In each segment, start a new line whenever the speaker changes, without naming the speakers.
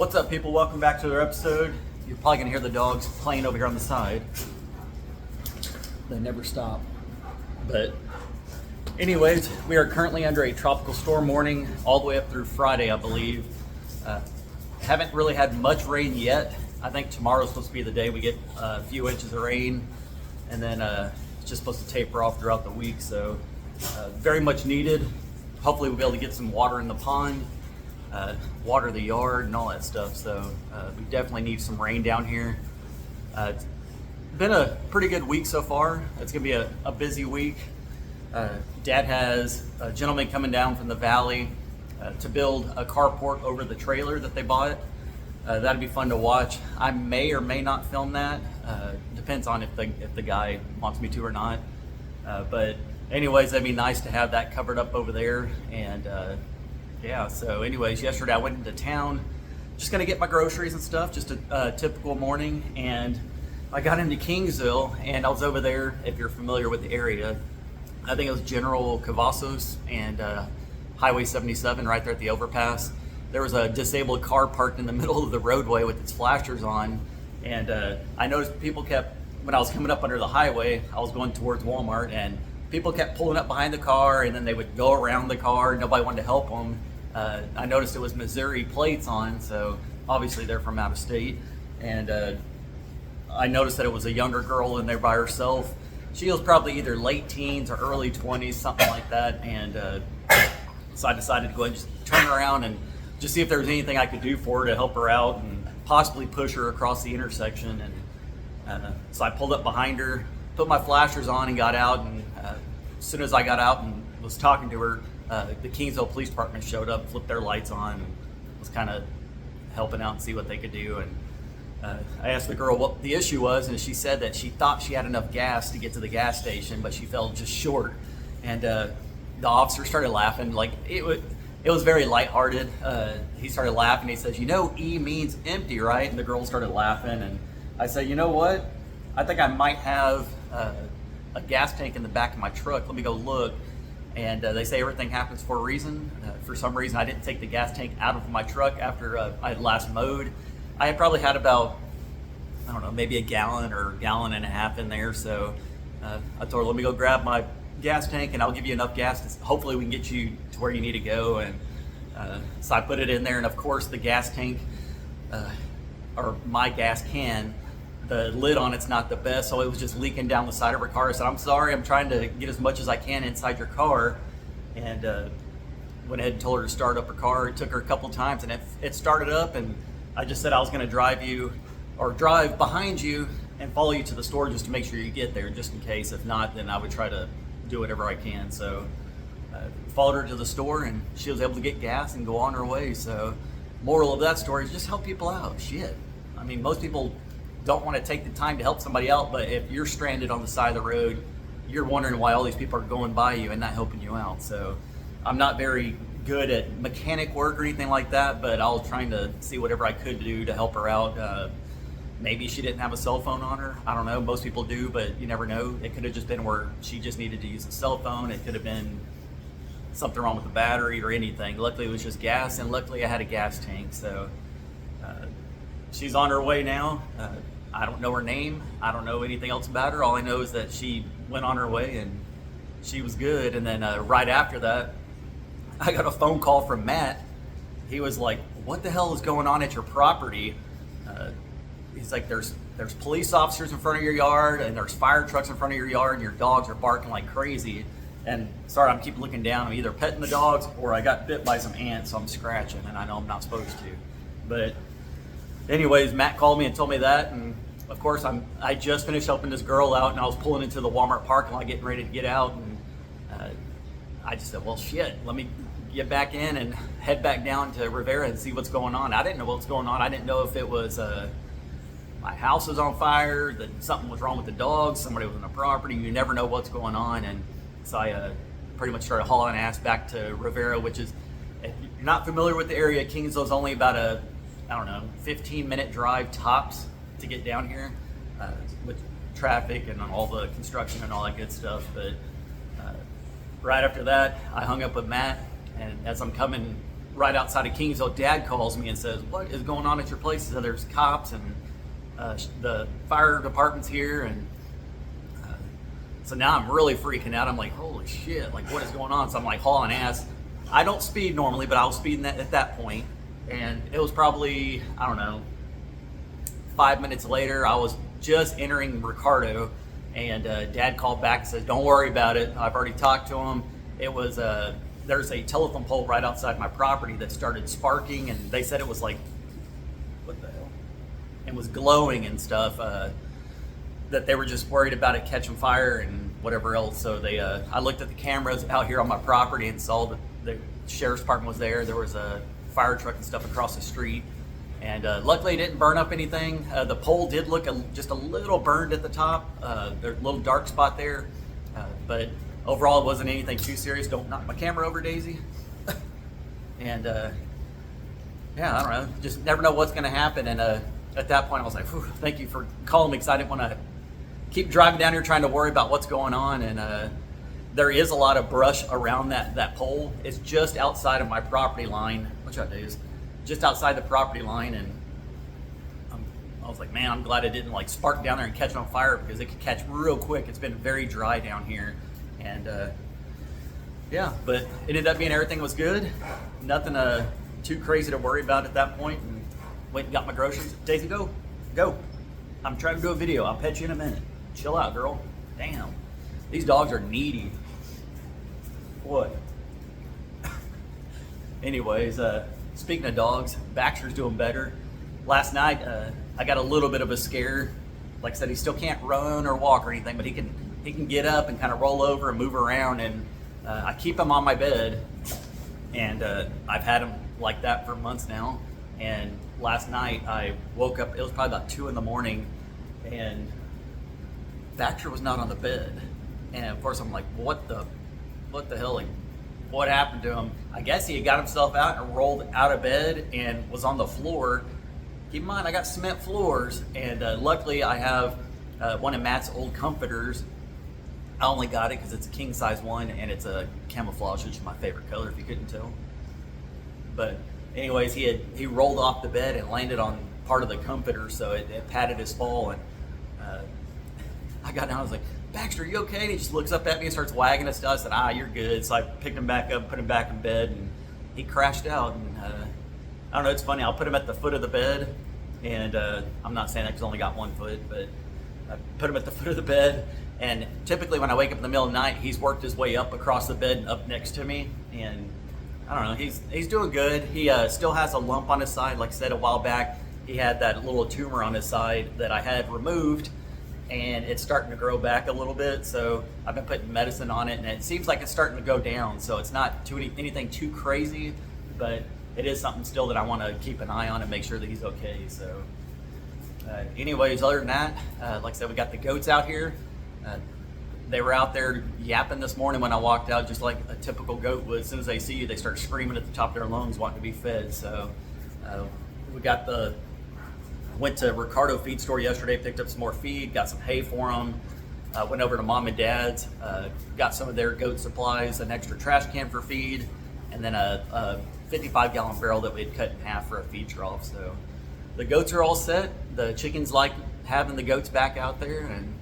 What's up, people? Welcome back to another episode. You're probably gonna hear the dogs playing over here on the side. They never stop. But anyways, we are currently under a tropical storm warning all the way up through Friday, I believe. Haven't really had much rain yet. I think tomorrow's supposed to be the day we get a few inches of rain, and then it's just supposed to taper off throughout the week. So very much needed. Hopefully we'll be able to get some water in the pond, water the yard and all that stuff. So we definitely need some rain down here. It's been a pretty good week so far. It's gonna be a busy week. Dad has a gentleman coming down from the valley to build a carport over the trailer that they bought. That'd be fun to watch. I may or may not film that. Depends on if the guy wants me to or not. But anyways, that'd be nice to have that covered up over there. And yeah, so anyways, yesterday I went into town, just gonna get my groceries and stuff, just a typical morning. And I got into Kingsville, and I was over there, if you're familiar with the area, I think it was General Cavazos and Highway 77 right there at the overpass. There was a disabled car parked in the middle of the roadway with its flashers on. And I noticed people kept, when I was coming up under the highway, I was going towards Walmart, and people kept pulling up behind the car, and then they would go around the car. Nobody wanted to help them. I noticed it was Missouri plates on, so obviously they're from out of state. And I noticed that it was a younger girl in there by herself. She was probably either late teens or early 20s, something like that. And so I decided to go ahead and just turn around and just see if there was anything I could do for her to help her out and possibly push her across the intersection. And so I pulled up behind her, put my flashers on, and got out. And as soon as I got out and was talking to her, the Kingsville Police Department showed up, flipped their lights on, and was kind of helping out and see what they could do. And I asked the girl what the issue was, and she said that she thought she had enough gas to get to the gas station, but she fell just short. And the officer started laughing, like it was very lighthearted. He started laughing. He says, "You know, E means empty, right?" And the girl started laughing. And I said, "You know what? I think I might have a gas tank in the back of my truck. Let me go look." And they say everything happens for a reason. For some reason, I didn't take the gas tank out of my truck after I had last mowed. I had probably had about, I don't know, maybe a gallon or a gallon and a half in there. So I told her, "Let me go grab my gas tank, and I'll give you enough gas to hopefully we can get you to where you need to go." And so I put it in there, and of course the gas tank, or my gas can, the lid on it's not the best, so it was just leaking down the side of her car. I said, "I'm sorry, I'm trying to get as much as I can inside your car." And went ahead and told her to start up her car. It took her a couple times, and it started up, and I just said I was going to drive you, or drive behind you and follow you to the store just to make sure you get there, just in case. If not, then I would try to do whatever I can. So followed her to the store, and she was able to get gas and go on her way. So moral of that story is just help people out. Shit. I mean, most people don't want to take the time to help somebody out, but if you're stranded on the side of the road, you're wondering why all these people are going by you and not helping you out. So I'm not very good at mechanic work or anything like that, but I was trying to see whatever I could do to help her out. Maybe she didn't have a cell phone on her. I don't know. Most people do, but you never know. It could have just been where she just needed to use a cell phone. It could have been something wrong with the battery or anything. Luckily, it was just gas, and luckily I had a gas tank. So she's on her way now. I don't know her name. I don't know anything else about her. All I know is that she went on her way, and she was good. And then right after that, I got a phone call from Matt. He was like, "What the hell is going on at your property?" He's like, there's police officers in front of your yard, and there's fire trucks in front of your yard, and your dogs are barking like crazy. And sorry, I'm keep looking down. I'm either petting the dogs or I got bit by some ants, so I'm scratching, and I know I'm not supposed to. But anyways, Matt called me and told me that, and of course I just finished helping this girl out, and I was pulling into the Walmart parking lot getting ready to get out, and I just said, well, shit, let me get back in and head back down to Rivera and see what's going on. I didn't know what's going on. I didn't know if it was my house was on fire, that something was wrong with the dogs, somebody was on the property. You never know what's going on. And so I pretty much started hauling ass back to Rivera, which is, if you're not familiar with the area, Kingsville is only about a, I don't know, 15-minute drive tops to get down here with traffic and all the construction and all that good stuff. But right after that, I hung up with Matt, and as I'm coming right outside of Kingsville, Dad calls me and says, "What is going on at your place?" So there's cops and the fire department's here, and so now I'm really freaking out. I'm like, holy shit, like what is going on? So I'm like hauling ass. I don't speed normally, but I was speeding at that point, and it was probably, I don't know, 5 minutes later. I was just entering Ricardo, and Dad called back and said, "Don't worry about it. I've already talked to him." It was there's a telephone pole right outside my property that started sparking, and they said it was like, what the hell? It was glowing and stuff. That they were just worried about it catching fire and whatever else. So they, I looked at the cameras out here on my property and saw that the sheriff's department was there. There was a fire truck and stuff across the street, and luckily it didn't burn up anything. The pole did look just a little burned at the top. There's a little dark spot there, but overall it wasn't anything too serious. Don't knock my camera over, Daisy. And yeah, I don't know. Just never know what's going to happen. And at that point, I was like, "Thank you for calling me," because I didn't want to keep driving down here trying to worry about what's going on. And there is a lot of brush around that pole. It's just outside of my property line. What's up, Days? Just outside the property line, and I was like, man, I'm glad it didn't like spark down there and catch on fire, because it could catch real quick. It's been very dry down here, and yeah, but it ended up being everything was good. Nothing too crazy to worry about at that point. And went and got my groceries. Daisy, go. I'm trying to do a video. I'll pet you in a minute. Chill out, girl. Damn. These dogs are needy. What? Anyways, speaking of dogs, Baxter's doing better. Last night, I got a little bit of a scare. Like I said, he still can't run or walk or anything, but he can get up and kind of roll over and move around. And I keep him on my bed, and I've had him like that for months now. And last night I woke up, it was probably about 2 a.m, and Baxter was not on the bed. And of course I'm like, what the hell, like what happened to him? I guess he had got himself out and rolled out of bed and was on the floor. Keep in mind, I got cement floors, and luckily I have one of Matt's old comforters. I only got it because it's a king size one, and it's a camouflage, which is my favorite color if you couldn't tell. But anyways, he rolled off the bed and landed on part of the comforter, so it padded his fall. And I got down, I was like, "Baxter, you okay?" And he just looks up at me and starts wagging his tail. I said, "You're good." So I picked him back up, put him back in bed, and he crashed out. And I don't know, it's funny, I'll put him at the foot of the bed, and I'm not saying that because I only got 1 foot, but I put him at the foot of the bed. And typically when I wake up in the middle of the night, he's worked his way up across the bed and up next to me. And I don't know, he's doing good. He still has a lump on his side. Like I said a while back, he had that little tumor on his side that I had removed, and it's starting to grow back a little bit. So I've been putting medicine on it, and it seems like it's starting to go down. So it's not anything too crazy, but it is something still that I want to keep an eye on and make sure that he's okay. So anyways, other than that, like I said, we got the goats out here. They were out there yapping this morning when I walked out, just like a typical goat would. As soon as they see you, they start screaming at the top of their lungs, wanting to be fed. So went to Ricardo feed store yesterday, picked up some more feed, got some hay for them. Went over to Mom and Dad's, got some of their goat supplies, an extra trash can for feed, and then a 55-gallon barrel that we had cut in half for a feed trough. So the goats are all set. The chickens like having the goats back out there, and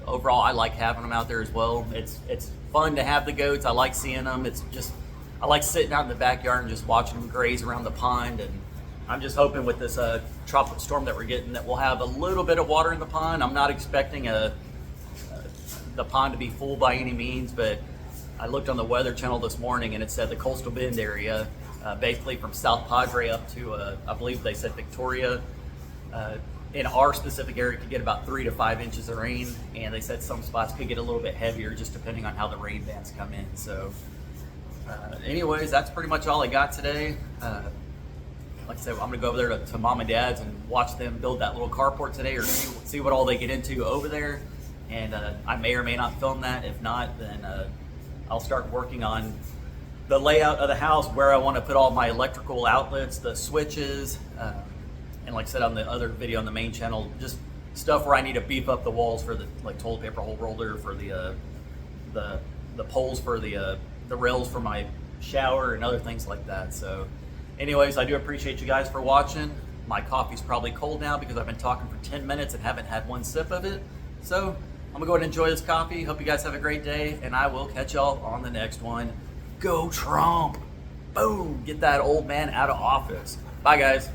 overall I like having them out there as well. It's fun to have the goats. I like seeing them. I like sitting out in the backyard and just watching them graze around the pond. And I'm just hoping with this tropical storm that we're getting that we'll have a little bit of water in the pond. I'm not expecting the pond to be full by any means, but I looked on the Weather Channel this morning and it said the Coastal Bend area, basically from South Padre up to, I believe they said Victoria, in our specific area could get about 3 to 5 inches of rain, and they said some spots could get a little bit heavier just depending on how the rain bands come in. So anyways, that's pretty much all I got today. Like I said, I'm gonna go over there to Mom and Dad's and watch them build that little carport today, or see what all they get into over there. And I may or may not film that. If not, then I'll start working on the layout of the house, where I want to put all my electrical outlets, the switches, and like I said on the other video on the main channel, just stuff where I need to beef up the walls for the toilet paper hole roller, for the poles for the rails for my shower and other things like that. So anyways, I do appreciate you guys for watching. My coffee's probably cold now because I've been talking for 10 minutes and haven't had one sip of it. So I'm gonna go ahead and enjoy this coffee. Hope you guys have a great day, and I will catch y'all on the next one. Go Trump! Boom! Get that old man out of office. Bye guys.